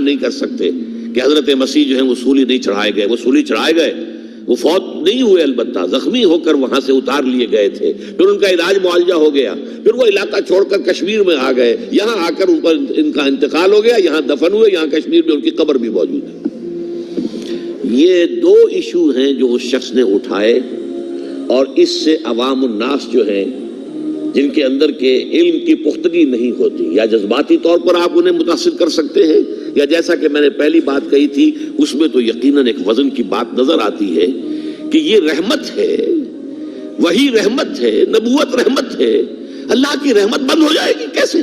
نہیں کر سکتے کہ حضرت مسیح جو ہے وہ سولی نہیں چڑھائے گئے. وہ سولی چڑھائے گئے, وہ فوت نہیں ہوئے, البتہ زخمی ہو کر وہاں سے اتار لیے گئے تھے. پھر ان کا علاج معالجہ ہو گیا, پھر وہ علاقہ چھوڑ کر کشمیر میں آ گئے. یہاں آ کر ان کا انتقال ہو گیا, یہاں دفن ہوئے, یہاں کشمیر میں ان کی قبر بھی موجود ہے. یہ دو ایشو ہیں جو اس شخص نے اٹھائے, اور اس سے عوام الناس جو ہیں جن کے اندر کے علم کی پختگی نہیں ہوتی, یا جذباتی طور پر آپ انہیں متاثر کر سکتے ہیں, یا جیسا کہ میں نے پہلی بات کہی تھی اس میں تو یقیناً ایک وزن کی بات نظر آتی ہے کہ یہ رحمت ہے, وہی رحمت ہے, نبوت رحمت ہے. اللہ کی رحمت بند ہو جائے گی کیسے؟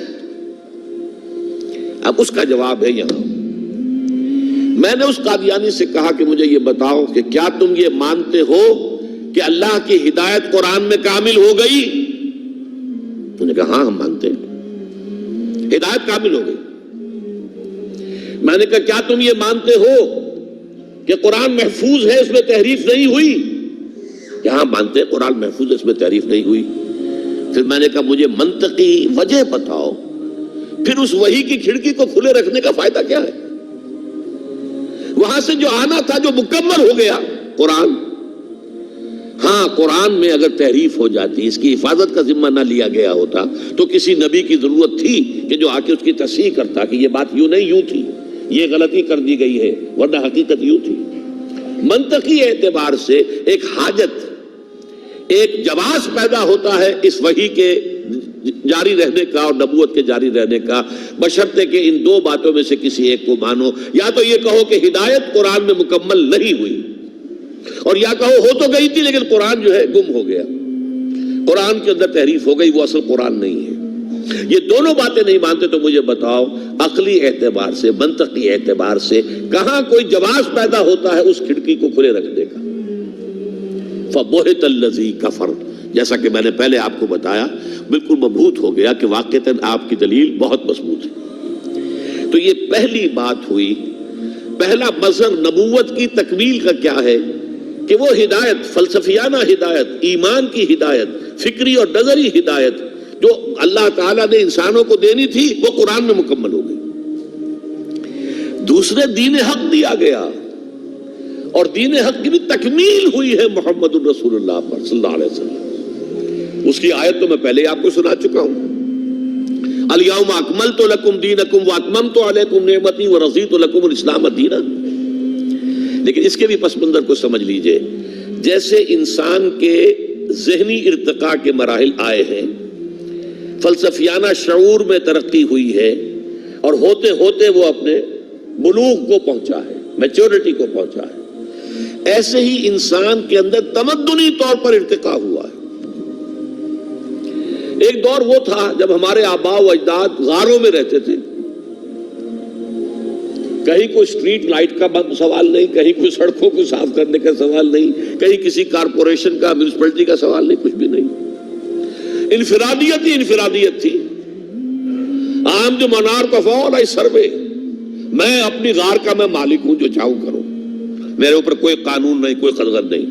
اب اس کا جواب ہے یہاں. میں نے اس قادیانی سے کہا کہ مجھے یہ بتاؤ کہ کیا تم یہ مانتے ہو کہ اللہ کی ہدایت قرآن میں کامل ہو گئی؟ انہوں نے کہا ہاں ہم مانتے ہیں, ہدایت کامل ہو گئی. میں نے کہا کیا تم یہ مانتے ہو کہ قرآن محفوظ ہے, اس میں تحریف نہیں ہوئی؟ کہ ہاں مانتے ہیں قرآن محفوظ ہے, اس میں تحریف نہیں ہوئی. پھر میں نے کہا مجھے منطقی وجہ بتاؤ, پھر اس وحی کی کھڑکی کو کھلے رکھنے کا فائدہ کیا ہے؟ وہاں سے جو آنا تھا جو مکمل ہو گیا قرآن. ہاں قرآن میں اگر تحریف ہو جاتی, اس کی حفاظت کا ذمہ نہ لیا گیا ہوتا تو کسی نبی کی ضرورت تھی کہ جو آ کے اس کی تصحیح کرتا کہ یہ بات یوں نہیں یوں تھی, یہ غلطی کر دی گئی ہے, ورنہ حقیقت یوں تھی. منطقی اعتبار سے ایک حاجت, ایک جواز پیدا ہوتا ہے اس وحی کے جاری رہنے کا اور نبوت کے جاری رہنے کا, بشرطے کہ ان دو باتوں میں سے کسی ایک کو مانو. یا تو یہ کہو کہ ہدایت قرآن میں مکمل نہیں ہوئی, اور یا کہو ہو تو گئی تھی لیکن قرآن جو ہے گم ہو گیا, قرآن کے اندر تحریف ہو گئی, وہ اصل قرآن نہیں ہے. یہ دونوں باتیں نہیں مانتے تو مجھے بتاؤ عقلی اعتبار سے, منطقی اعتبار سے کہاں کوئی جواز پیدا ہوتا ہے اس کھڑکی کو کھلے رکھنے کا؟ فَبُهِتَ الَّذِي كَفَرَ, جیسا کہ میں نے پہلے آپ کو بتایا, بالکل مبہوت ہو گیا کہ واقعتاً آپ کی دلیل بہت مضبوط ہے. تو یہ پہلی بات ہوئی. پہلا مظہر نبوت کی تکمیل کا کیا ہے کہ وہ ہدایت, فلسفیانہ ہدایت, ایمان کی ہدایت, فکری اور نظری ہدایت جو اللہ تعالیٰ نے انسانوں کو دینی تھی وہ قرآن میں مکمل ہو گئی. دوسرے دین حق دیا گیا, اور دین حق کی بھی تکمیل ہوئی ہے محمد الرسول اللہ پر صلی اللہ علیہ وسلم. اس کی آیت تو میں پہلے ہی آپ کو سنا چکا ہوں, الیوم اکملت لکم دینکم واتممت علیکم نعمتی ورضیت لکم الاسلام دینا. لیکن اس کے بھی پس منظر کو سمجھ لیجئے. جیسے انسان کے ذہنی ارتقاء کے مراحل آئے ہیں, فلسفیانہ شعور میں ترقی ہوئی ہے, اور ہوتے ہوتے وہ اپنے بلوغ کو پہنچا ہے, میچورٹی کو پہنچا ہے, ایسے ہی انسان کے اندر تمدنی طور پر ارتقاء ہوا ہے. ایک دور وہ تھا جب ہمارے آباء و اجداد غاروں میں رہتے تھے, کہیں کوئی اسٹریٹ لائٹ کا سوال نہیں, کہیں کوئی سڑکوں کو صاف کرنے کا سوال نہیں, کہیں کسی کارپوریشن کا, میونسپلٹی کا سوال نہیں, کچھ بھی نہیں. انفرادیت ہی انفرادیت تھی. عام جو منار کا فول ہے سروے, میں اپنی غار کا میں مالک ہوں, جو چاہوں کروں, میرے اوپر کوئی قانون نہیں, کوئی قدغن نہیں.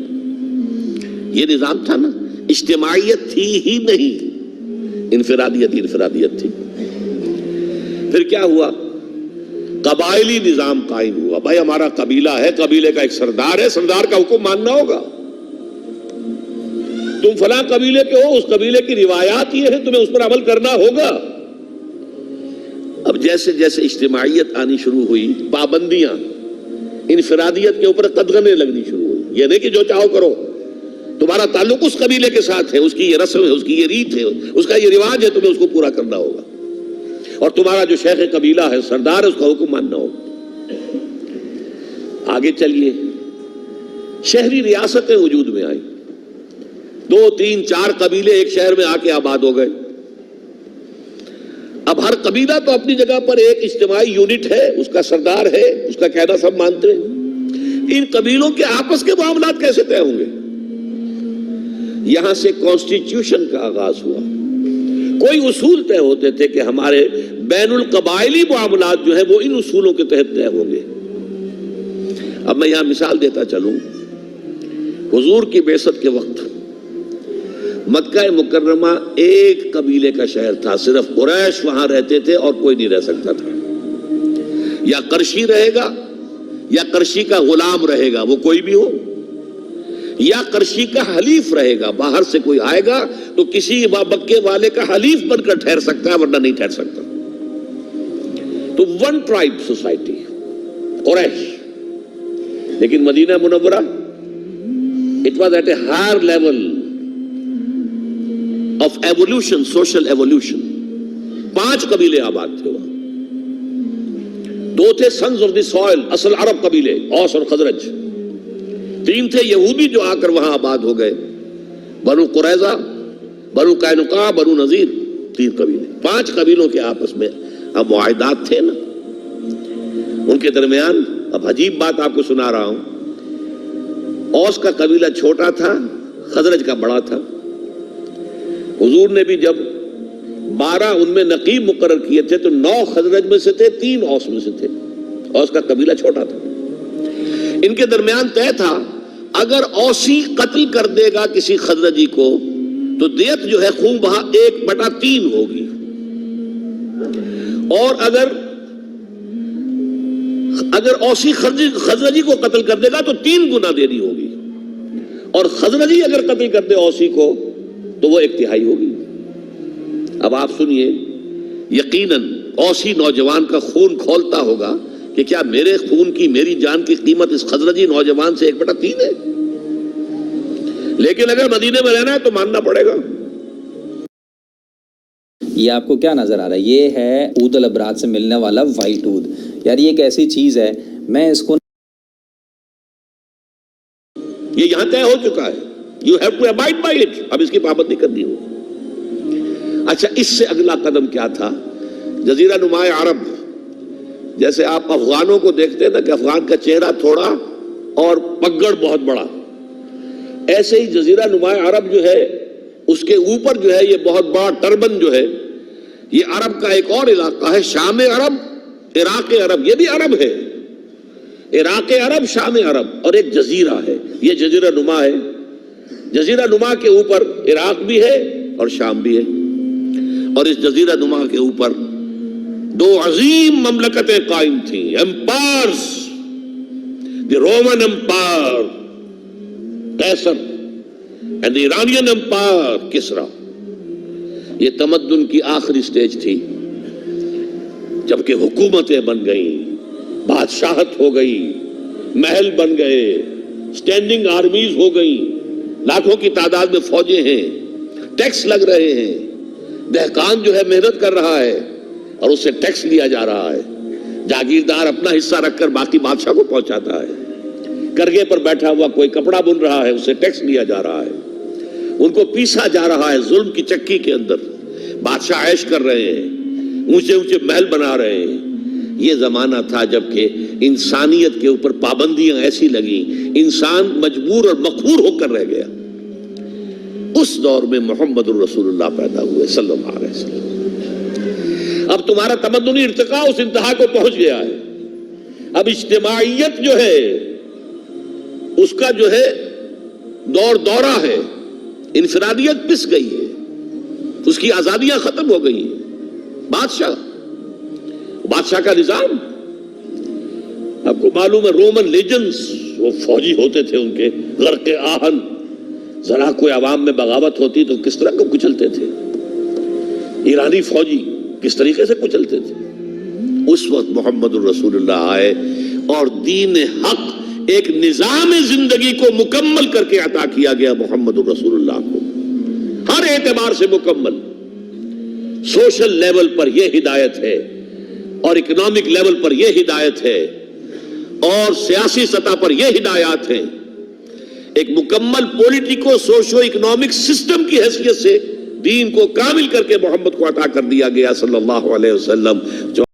یہ نظام تھا نا, اجتماعیت تھی ہی نہیں, انفرادیت ہی انفرادیت تھی. پھر کیا ہوا؟ قبائلی نظام قائم ہوا. بھائی ہمارا قبیلہ ہے, قبیلے کا ایک سردار ہے, سردار کا حکم ماننا ہوگا. تم فلاں قبیلے کے ہو, اس قبیلے کی روایات یہ ہے, تمہیں اس پر عمل کرنا ہوگا. اب جیسے جیسے اجتماعیت آنی شروع ہوئی, پابندیاں انفرادیت کے اوپر قدغنیں لگنی شروع ہوئی. یہ نہیں کہ جو چاہو کرو, تمہارا تعلق اس قبیلے کے ساتھ ہے, اس کی یہ رسم ہے, اس کی یہ ریت ہے, اس کا یہ رواج ہے, تمہیں اس کو پورا کرنا ہوگا. اور تمہارا جو شیخ قبیلہ ہے, سردار ہے, اس کا حکم ماننا ہوگا. آگے چلیے, شہری ریاستیں وجود میں آئیں, 2 3 4 قبیلے ایک شہر میں آ کے آباد ہو گئے. اب ہر قبیلہ تو اپنی جگہ پر ایک اجتماعی یونٹ ہے, اس کا سردار ہے, اس کا کہنا سب مانتے ہیں. ان قبیلوں کے آپس کے معاملات کیسے طے ہوں گے؟ یہاں سے کانسٹیٹیوشن کا آغاز ہوا. کوئی اصول طے ہوتے تھے کہ ہمارے بین القبائلی معاملات جو ہیں وہ ان اصولوں کے تحت طے ہوں گے. اب میں یہاں مثال دیتا چلوں. حضور کی بعثت کے وقت مکہ مکرمہ ایک قبیلے کا شہر تھا, صرف قریش وہاں رہتے تھے اور کوئی نہیں رہ سکتا تھا. یا قرشی رہے گا یا قرشی کا غلام رہے گا، وہ کوئی بھی ہو، یا قرشی کا حلیف رہے گا، باہر سے کوئی آئے گا تو کسی مکے والے کا حلیف بن کر ٹھہر سکتا ہے ورنہ نہیں ٹھہر سکتا. تو ون ٹرائب سوسائٹی قریش. لیکن مدینہ منورہ it was at a higher level of evolution, social evolution. 5 قبیلے آباد تھے وہاں. 2 تھے sons of the soil, اصل عرب قبیلے، اوس اور خزرج. 3 تھے یہودی جو آ کر وہاں آباد ہو گئے، بنو قریظہ، بنو قینقاع، بنو نذیر. 3 قبیلے. 5 قبیلوں کے آپس میں اب معاہدات تھے نا ان کے درمیان. اب عجیب بات آپ کو سنا رہا ہوں. اوس کا قبیلہ چھوٹا تھا، خزرج کا بڑا تھا. حضور نے بھی جب 12 ان میں نقیب مقرر کیے تھے تو 9 خزرج میں سے تھے، 3 اوس میں سے تھے. اوس کا قبیلہ چھوٹا تھا. ان کے درمیان طے تھا اگر اوسی قتل کر دے گا کسی خزرجی کو تو دیت جو ہے خون بہا 1/3 ہوگی، اور اگر اوسی خزرجی کو قتل کر دے گا تو 3 گنا دینی ہوگی، اور خزرجی اگر قتل کر دے اوسی کو تو وہ 1/3 ہوگی. اب آپ سنیے، یقیناً اوسی نوجوان کا خون کھولتا ہوگا کہ کیا میرے خون کی، میری جان کی قیمت اس خزرجی نوجوان سے 1/3 ہے. لیکن اگر مدینے میں رہنا ہے تو ماننا پڑے گا. یہ آپ کو کیا نظر آ رہا ہے؟ یہ ہے عود الابراد سے ملنے والا وائٹ عود. یار یہ ایک ایسی چیز ہے، میں اس کو یہ یہاں طے ہو چکا ہے. You have to abide by it. اب اس کی پابندی کرنی ہو. اچھا، اس سے اگلا قدم کیا تھا؟ جزیرہ نماء عرب، جیسے آپ افغانوں کو دیکھتے ہیں نا کہ افغان کا چہرہ تھوڑا اور پگڑ بہت بڑا، ایسے ہی جزیرہ نماء عرب جو ہے اس کے اوپر جو ہے یہ بہت بڑا ٹربن جو ہے، یہ عرب کا ایک اور علاقہ ہے. شام عرب، عراق عرب، یہ بھی عرب ہے. عراق عرب، شام عرب، اور ایک جزیرہ ہے، یہ جزیرہ نما ہے. جزیرہ نما کے اوپر عراق بھی ہے اور شام بھی ہے. اور اس جزیرہ نما کے اوپر 2 عظیم مملکتیں قائم تھیں، ایمپائرز. دی رومن امپائر قیصر اینڈ دی ایرانین امپائر کسرا. یہ تمدن کی آخری سٹیج تھی، جبکہ حکومتیں بن گئیں، بادشاہت ہو گئی، محل بن گئے، سٹینڈنگ آرمیز ہو گئیں، لاکھوں کی تعداد میں فوجیں ہیں، ٹیکس لگ رہے ہیں. دہقان جو ہے محنت کر رہا ہے اور اس سے ٹیکس لیا جا رہا ہے. جاگیردار اپنا حصہ رکھ کر باقی بادشاہ کو پہنچاتا ہے. کرگے پر بیٹھا ہوا کوئی کپڑا بن رہا ہے، اسے ٹیکس لیا جا رہا ہے. ان کو پیسا جا رہا ہے ظلم کی چکی کے اندر. بادشاہ عیش کر رہے ہیں، اونچے اونچے محل بنا رہے ہیں. یہ زمانہ تھا جب کہ انسانیت کے اوپر پابندیاں ایسی لگیں، انسان مجبور اور مقہور ہو کر رہ گیا. اس دور میں محمد الرسول اللہ پیدا ہوئے صلی اللہ علیہ وسلم. اب تمہارا تمدنی ارتقاء اس انتہا کو پہنچ گیا ہے. اب اجتماعیت جو ہے اس کا جو ہے دورہ ہے، انفرادیت پس گئی ہے، اس کی آزادیاں ختم ہو گئی ہیں. بادشاہ کا نظام، آپ کو معلوم ہے رومن لیجنز، وہ فوجی ہوتے تھے، ان کے غرق آہن، ذرا کوئی عوام میں بغاوت ہوتی تو کس طرح کو کچلتے تھے. ایرانی فوجی کس طریقے سے کچلتے تھے. اس وقت محمد الرسول اللہ آئے اور دین حق، ایک نظام زندگی کو مکمل کر کے عطا کیا گیا محمد الرسول اللہ کو، ہر اعتبار سے مکمل. سوشل لیول پر یہ ہدایت ہے اور اکنامک لیول پر یہ ہدایت ہے اور سیاسی سطح پر یہ ہدایات ہیں. ایک مکمل پولیٹیکو سوشو اکنامک سسٹم کی حیثیت سے دین کو کامل کر کے محمد کو عطا کر دیا گیا صلی اللہ علیہ وسلم. جو